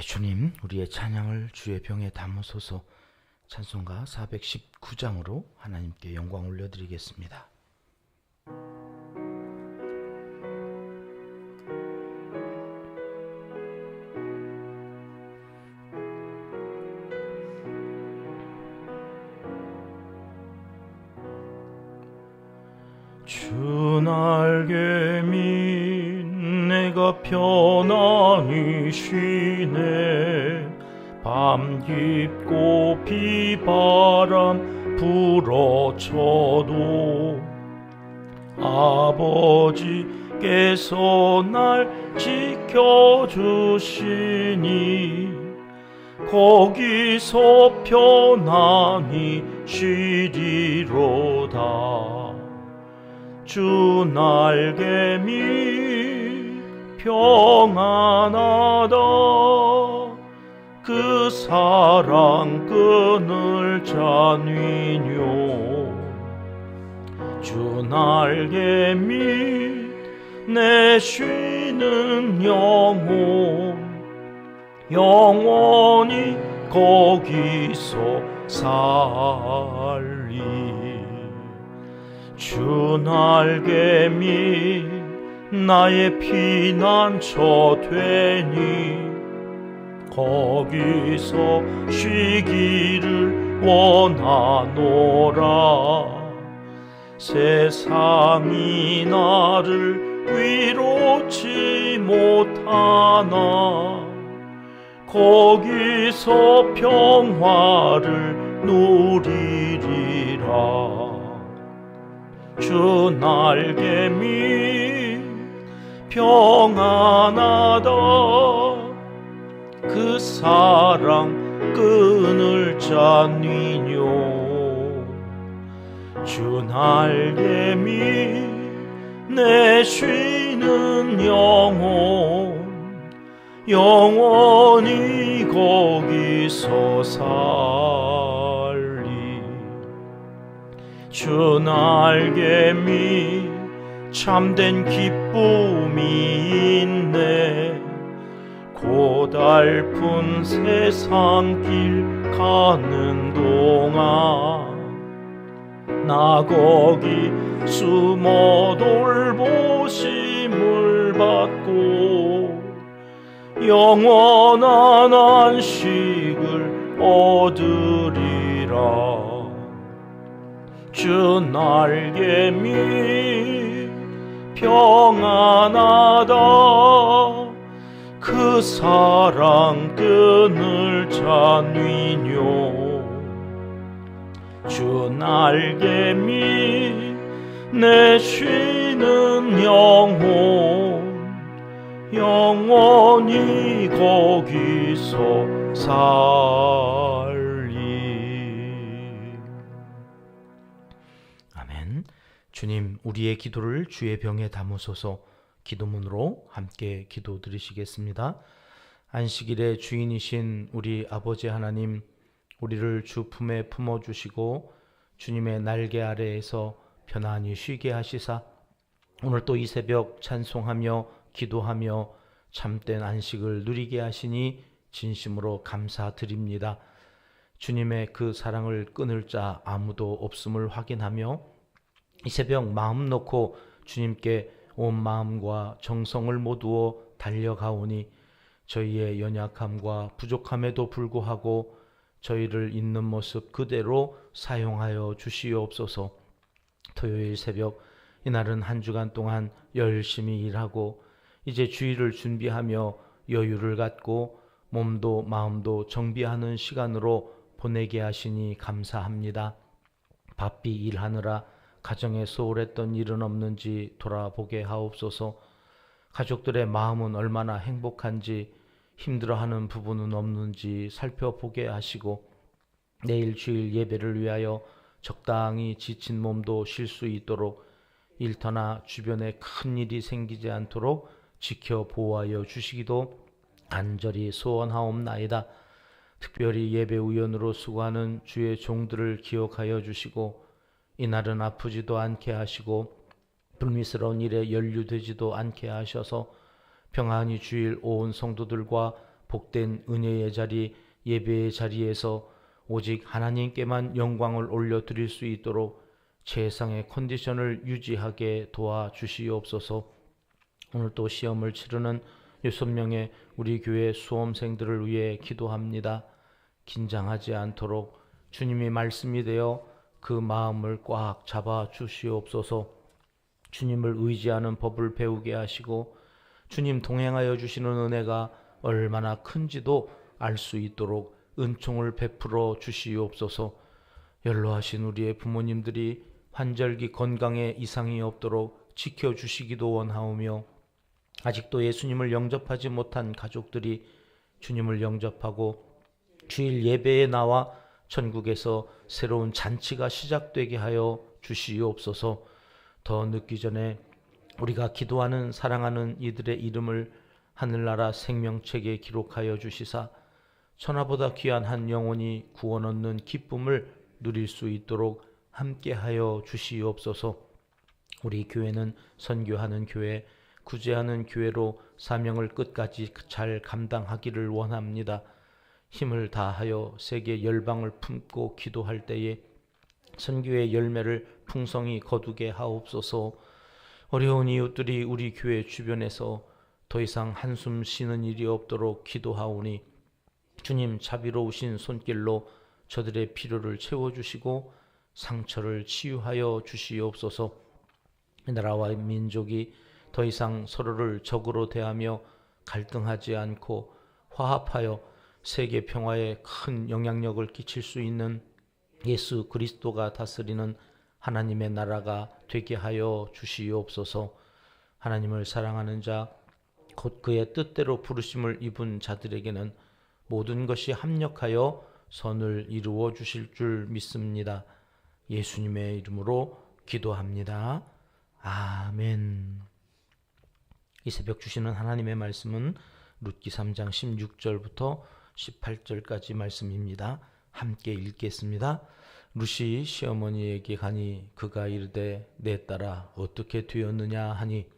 주님, 우리의 찬양을 주의 병에 담으소서. 찬송가 419장으로 하나님께 영광 올려드리겠습니다. 주 날개미 내가 편안히 쉬네. 밤 깊고 비바람 불어쳐도 아버지께서 날 지켜주시니 거기서 편안히 쉬리로다. 주 날개미 평안하다. 그 사랑 끈을 잡니뇨. 주 날개미 내 쉬는 영혼이 거기서 살리. 주 날개미 나의 피난처 되니 거기서 쉬기를 원하노라. 세상이 나를 위로치 못하나 거기서 평화를 누리리라. 주 날개미 평안하다. 그 사랑 끈을 잡니뇨. 주 날개미 내 쉬는 영혼이 거기서 살리. 주 날개미 참된 기쁨이 있네. 고달픈 세상길 가는 동안 나 거기 숨어 돌보심을 받고 영원한 안식을 얻으리라. 주 날개미 평안하다. 그 사랑 끈을 잡니뇨. 주 날개미 내 쉬는 영혼이 거기서 살리. 아멘. 주님, 우리의 기도를 주의 병에 담으소서. 기도문으로 함께 기도 드리시겠습니다. 안식일의 주인이신 우리 아버지 하나님, 우리를 주 품에 품어주시고 주님의 날개 아래에서 편안히 쉬게 하시사 오늘 또 이 새벽 찬송하며 기도하며 참된 안식을 누리게 하시니 진심으로 감사드립니다. 주님의 그 사랑을 끊을 자 아무도 없음을 확인하며 이 새벽 마음 놓고 주님께 온 마음과 정성을 모두어 달려가오니 저희의 연약함과 부족함에도 불구하고 저희를 있는 모습 그대로 사용하여 주시옵소서. 토요일 새벽 이날은 한 주간 동안 열심히 일하고 이제 주일을 준비하며 여유를 갖고 몸도 마음도 정비하는 시간으로 보내게 하시니 감사합니다. 바삐 일하느라 가정에 소홀했던 일은 없는지 돌아보게 하옵소서. 가족들의 마음은 얼마나 행복한지 힘들어하는 부분은 없는지 살펴보게 하시고 내일 주일 예배를 위하여 적당히 지친 몸도 쉴 수 있도록 일터나 주변에 큰 일이 생기지 않도록 지켜 보호하여 주시기도 간절히 소원하옵나이다. 특별히 예배 우연으로 수고하는 주의 종들을 기억하여 주시고 이날은 아프지도 않게 하시고 불미스러운 일에 연루되지도 않게 하셔서 평안히 주일 온 성도들과 복된 은혜의 자리, 예배의 자리에서 오직 하나님께만 영광을 올려드릴 수 있도록 최상의 컨디션을 유지하게 도와주시옵소서. 오늘 또 시험을 치르는 6명의 우리 교회 수험생들을 위해 기도합니다. 긴장하지 않도록 주님이 말씀이 되어 그 마음을 꽉 잡아 주시옵소서. 주님을 의지하는 법을 배우게 하시고 주님 동행하여 주시는 은혜가 얼마나 큰지도 알 수 있도록 은총을 베풀어 주시옵소서. 연로하신 우리의 부모님들이 환절기 건강에 이상이 없도록 지켜주시기도 원하오며 아직도 예수님을 영접하지 못한 가족들이 주님을 영접하고 주일 예배에 나와 천국에서 새로운 잔치가 시작되게 하여 주시옵소서. 더 늦기 전에 우리가 기도하는 사랑하는 이들의 이름을 하늘나라 생명책에 기록하여 주시사 천하보다 귀한 한 영혼이 구원 얻는 기쁨을 누릴 수 있도록 함께하여 주시옵소서. 우리 교회는 선교하는 교회, 구제하는 교회로 사명을 끝까지 잘 감당하기를 원합니다. 힘을 다하여 세계 열방을 품고 기도할 때에 선교의 열매를 풍성히 거두게 하옵소서. 어려운 이웃들이 우리 교회 주변에서 더 이상 한숨 쉬는 일이 없도록 기도하오니 주님 자비로우신 손길로 저들의 필요를 채워주시고 상처를 치유하여 주시옵소서. 나라와 민족이 더 이상 서로를 적으로 대하며 갈등하지 않고 화합하여 세계 평화에 큰 영향력을 끼칠 수 있는 예수 그리스도가 다스리는 하나님의 나라가 되게 하여 주시옵소서. 하나님을 사랑하는 자, 곧 그의 뜻대로 부르심을 입은 자들에게는 모든 것이 합력하여 선을 이루어 주실 줄 믿습니다. 예수님의 이름으로 기도합니다. 아멘. 이 새벽 주시는 하나님의 말씀은 룻기 3장 16절부터 18절까지 말씀입니다. 함께 읽겠습니다. 룻이 시어머니에게 가니 그가 이르되 내 딸아 어떻게 되었느냐 하니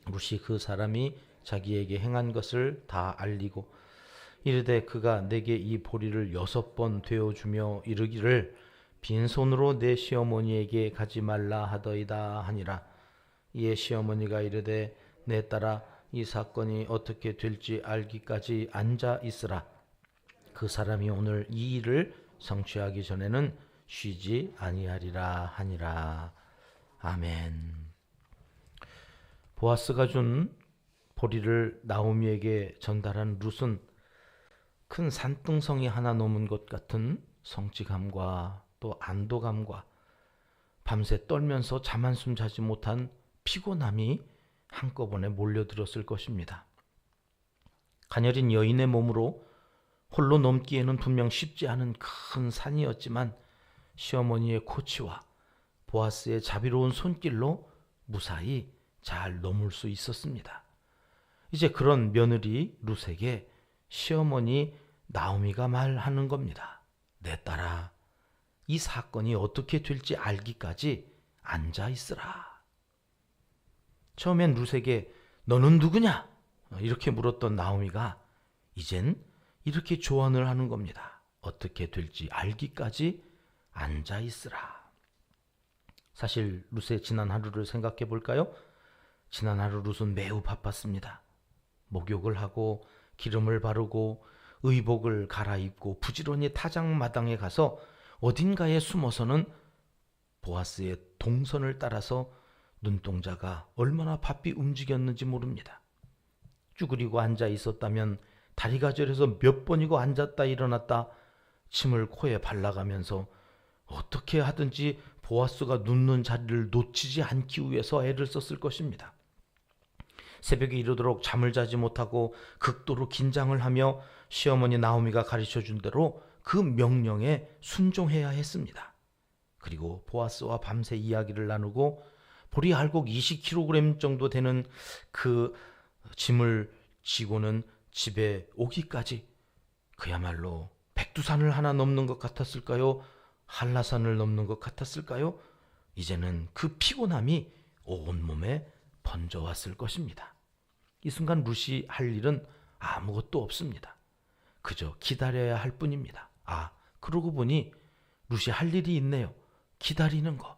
룻이 그 사람이 자기에게 행한 것을 다 알리고 이르되 그가 내게 이 보리를 6번 되어주며 이르기를 빈손으로 내 시어머니에게 가지 말라 하더이다 하니라. 이에 시어머니가 이르되 내 딸아 이 사건이 어떻게 될지 알기까지 앉아 있으라. 그 사람이 오늘 이 일을 성취하기 전에는 쉬지 아니하리라 하니라. 아멘. 보아스가 준 보리를 나오미에게 전달한 룻은 큰 산등성이 하나 넘은 것 같은 성취감과 또 안도감과 밤새 떨면서 잠 한숨 자지 못한 피곤함이 한꺼번에 몰려들었을 것입니다. 가녀린 여인의 몸으로 홀로 넘기에는 분명 쉽지 않은 큰 산이었지만 시어머니의 코치와 보아스의 자비로운 손길로 무사히 잘 넘을 수 있었습니다. 이제 그런 며느리 룻에게 시어머니 나오미가 말하는 겁니다. 내 딸아, 이 사건이 어떻게 될지 알기까지 앉아 있으라. 처음엔 룻에게 너는 누구냐? 이렇게 물었던 나오미가 이젠 이렇게 조언을 하는 겁니다. 어떻게 될지 알기까지 앉아 있으라. 사실 룻의 지난 하루를 생각해 볼까요? 지난 하루 룻은 매우 바빴습니다. 목욕을 하고 기름을 바르고 의복을 갈아입고 부지런히 타작마당에 가서 어딘가에 숨어서는 보아스의 동선을 따라서 눈동자가 얼마나 바삐 움직였는지 모릅니다. 쭈그리고 앉아 있었다면 다리가 저려서 몇 번이고 앉았다 일어났다 침을 코에 발라가면서 어떻게 하든지 보아스가 눕는 자리를 놓치지 않기 위해서 애를 썼을 것입니다. 새벽에 이르도록 잠을 자지 못하고 극도로 긴장을 하며 시어머니 나오미가 가르쳐준 대로 그 명령에 순종해야 했습니다. 그리고 보아스와 밤새 이야기를 나누고 보리 알곡 20kg 정도 되는 그 짐을 지고는 집에 오기까지 그야말로 백두산을 하나 넘는 것 같았을까요? 한라산을 넘는 것 같았을까요? 이제는 그 피곤함이 온몸에 번져왔을 것입니다. 이 순간 룻이 할 일은 아무것도 없습니다. 그저 기다려야 할 뿐입니다. 아, 그러고 보니 룻이 할 일이 있네요. 기다리는 거.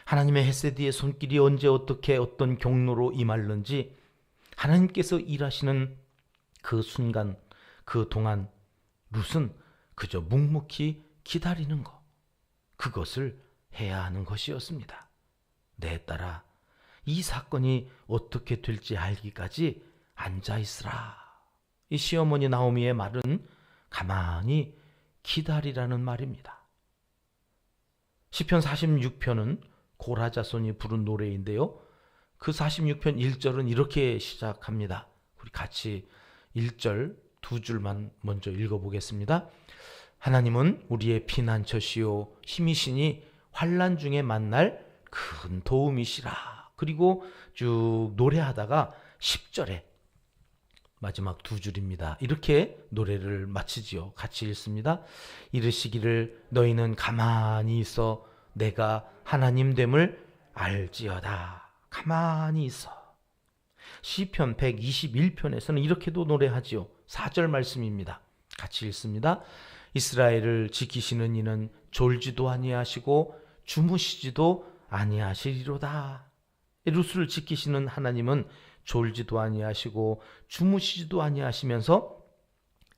하나님의 헤세드의 손길이 언제 어떻게 어떤 경로로 임할는지 하나님께서 일하시는 그 순간, 그 동안 룻은 그저 묵묵히 기다리는 것, 그것을 해야 하는 것이었습니다. 내 딸아, 이 사건이 어떻게 될지 알기까지 앉아있으라. 이 시어머니 나오미의 말은 가만히 기다리라는 말입니다. 시편 46편은 고라 자손이 부른 노래인데요. 그 46편 1절은 이렇게 시작합니다. 우리 같이 1절 두 줄만 먼저 읽어보겠습니다. 하나님은 우리의 피난처시요 힘이시니 환난 중에 만날 큰 도움이시라. 그리고 쭉 노래하다가 10절에 마지막 두 줄입니다. 이렇게 노래를 마치지요. 같이 읽습니다. 이르시기를 너희는 가만히 있어 내가 하나님 됨을 알지어다. 가만히 있어. 시편 121편에서는 이렇게도 노래하지요. 4절 말씀입니다. 같이 읽습니다. 이스라엘을 지키시는 이는 졸지도 아니하시고 주무시지도 아니하시리로다. 룻을 지키시는 하나님은 졸지도 아니하시고 주무시지도 아니하시면서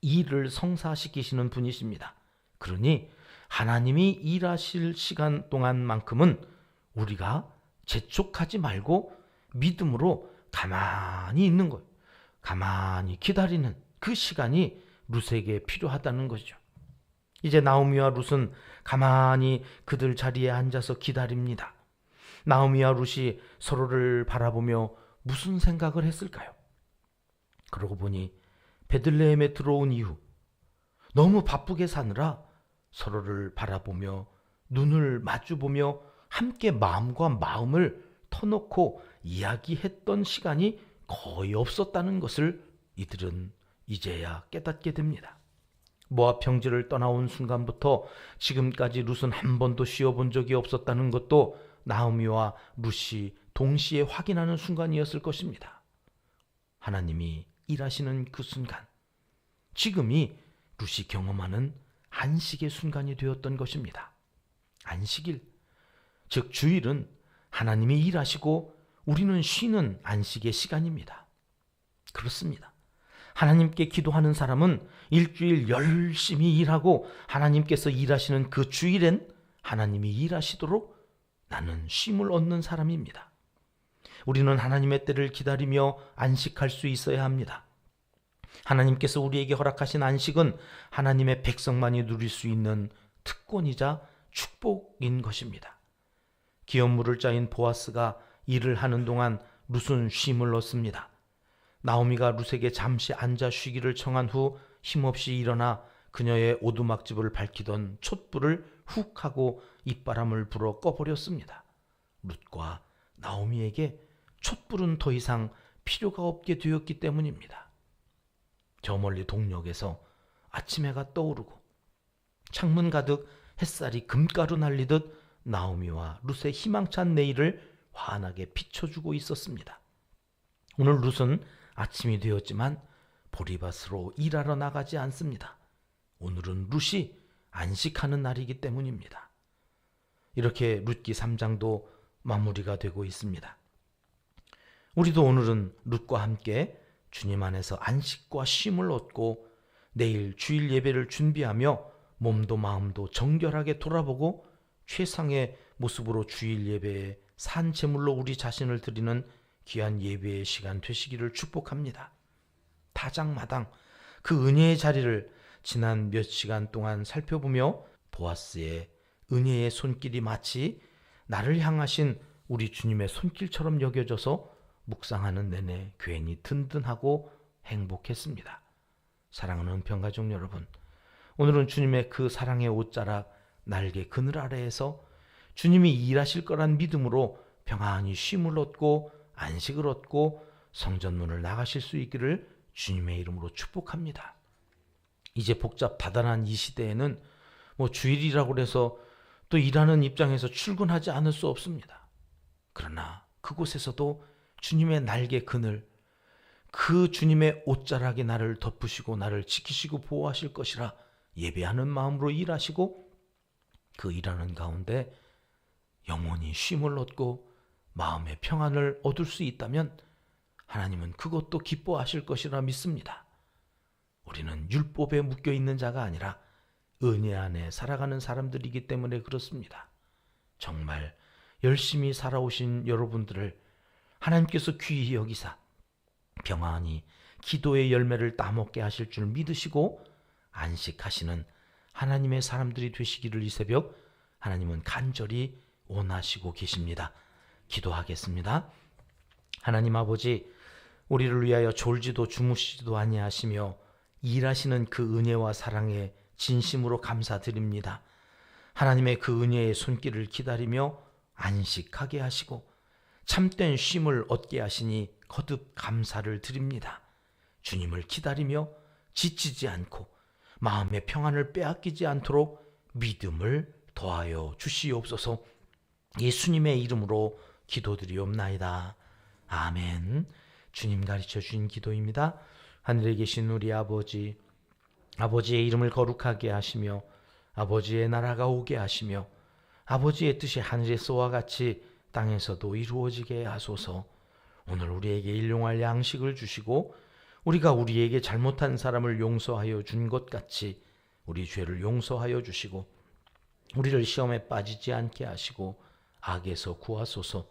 일을 성사시키시는 분이십니다. 그러니 하나님이 일하실 시간 동안만큼은 우리가 재촉하지 말고 믿음으로 가만히 있는 거예요. 가만히 기다리는 그 시간이 룻에게 필요하다는 거죠. 이제 나오미와 룻은 가만히 그들 자리에 앉아서 기다립니다. 나오미와 룻이 서로를 바라보며 무슨 생각을 했을까요? 그러고 보니 베들레헴에 들어온 이후 너무 바쁘게 사느라 서로를 바라보며 눈을 마주보며 함께 마음과 마음을 터놓고 이야기했던 시간이 거의 없었다는 것을 이들은 이제야 깨닫게 됩니다. 모압 평지를 떠나온 순간부터 지금까지 룻은 한 번도 쉬어본 적이 없었다는 것도 나오미와 룻이 동시에 확인하는 순간이었을 것입니다. 하나님이 일하시는 그 순간, 지금이 룻이 경험하는 안식의 순간이 되었던 것입니다. 안식일, 즉 주일은 하나님이 일하시고 우리는 쉬는 안식의 시간입니다. 그렇습니다. 하나님께 기도하는 사람은 일주일 열심히 일하고 하나님께서 일하시는 그 주일엔 하나님이 일하시도록 나는 쉼을 얻는 사람입니다. 우리는 하나님의 때를 기다리며 안식할 수 있어야 합니다. 하나님께서 우리에게 허락하신 안식은 하나님의 백성만이 누릴 수 있는 특권이자 축복인 것입니다. 기업 물을 자인 보아스가 일을 하는 동안 룻은 쉼을 얻습니다. 나오미가 룻에게 잠시 앉아 쉬기를 청한 후 힘없이 일어나 그녀의 오두막집을 밝히던 촛불을 훅 하고 입바람을 불어 꺼버렸습니다. 룻과 나오미에게 촛불은 더 이상 필요가 없게 되었기 때문입니다. 저 멀리 동력에서 아침 해가 떠오르고 창문 가득 햇살이 금가루 날리듯 나오미와 룻의 희망찬 내일을 환하게 비춰주고 있었습니다. 오늘 룻은 아침이 되었지만 보리밭으로 일하러 나가지 않습니다. 오늘은 룻이 안식하는 날이기 때문입니다. 이렇게 룻기 3장도 마무리가 되고 있습니다. 우리도 오늘은 룻과 함께 주님 안에서 안식과 쉼을 얻고 내일 주일 예배를 준비하며 몸도 마음도 정결하게 돌아보고 최상의 모습으로 주일 예배에 산 제물로 우리 자신을 드리는 귀한 예배의 시간 되시기를 축복합니다. 타장마당 그 은혜의 자리를 지난 몇 시간 동안 살펴보며 보아스의 은혜의 손길이 마치 나를 향하신 우리 주님의 손길처럼 여겨져서 묵상하는 내내 괜히 든든하고 행복했습니다. 사랑하는 은평가족 여러분, 오늘은 주님의 그 사랑의 옷자락 날개 그늘 아래에서 주님이 일하실 거란 믿음으로 평안히 쉼을 얻고 안식을 얻고 성전문을 나가실 수 있기를 주님의 이름으로 축복합니다. 이제 복잡하다는 이 시대에는 주일이라고 해서 또 일하는 입장에서 출근하지 않을 수 없습니다. 그러나 그곳에서도 주님의 날개 그늘, 그 주님의 옷자락에 나를 덮으시고 나를 지키시고 보호하실 것이라 예배하는 마음으로 일하시고, 그 일하는 가운데 영원히 쉼을 얻고 마음의 평안을 얻을 수 있다면 하나님은 그것도 기뻐하실 것이라 믿습니다. 우리는 율법에 묶여 있는 자가 아니라 은혜 안에 살아가는 사람들이기 때문에 그렇습니다. 정말 열심히 살아오신 여러분들을 하나님께서 귀히 여기사 평안히 기도의 열매를 따먹게 하실 줄 믿으시고 안식하시는 하나님의 사람들이 되시기를 이 새벽 하나님은 간절히 원하시고 계십니다. 기도하겠습니다. 하나님 아버지, 우리를 위하여 졸지도 주무시지도 아니하시며 일하시는 그 은혜와 사랑에 진심으로 감사드립니다. 하나님의 그 은혜의 손길을 기다리며 안식하게 하시고 참된 쉼을 얻게 하시니 거듭 감사를 드립니다. 주님을 기다리며 지치지 않고 마음의 평안을 빼앗기지 않도록 믿음을 더하여 주시옵소서. 예수님의 이름으로 기도드리옵나이다. 아멘. 주님 가르쳐 주신 기도입니다. 하늘에 계신 우리 아버지, 아버지의 이름을 거룩하게 하시며 아버지의 나라가 오게 하시며 아버지의 뜻이 하늘에서와 같이 땅에서도 이루어지게 하소서. 오늘 우리에게 일용할 양식을 주시고 우리가 우리에게 잘못한 사람을 용서하여 준 것 같이 우리 죄를 용서하여 주시고 우리를 시험에 빠지지 않게 하시고 악에서 구하소서.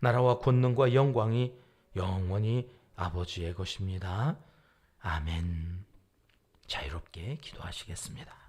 나라와 권능과 영광이 영원히 아버지의 것입니다. 아멘. 자유롭게 기도하시겠습니다.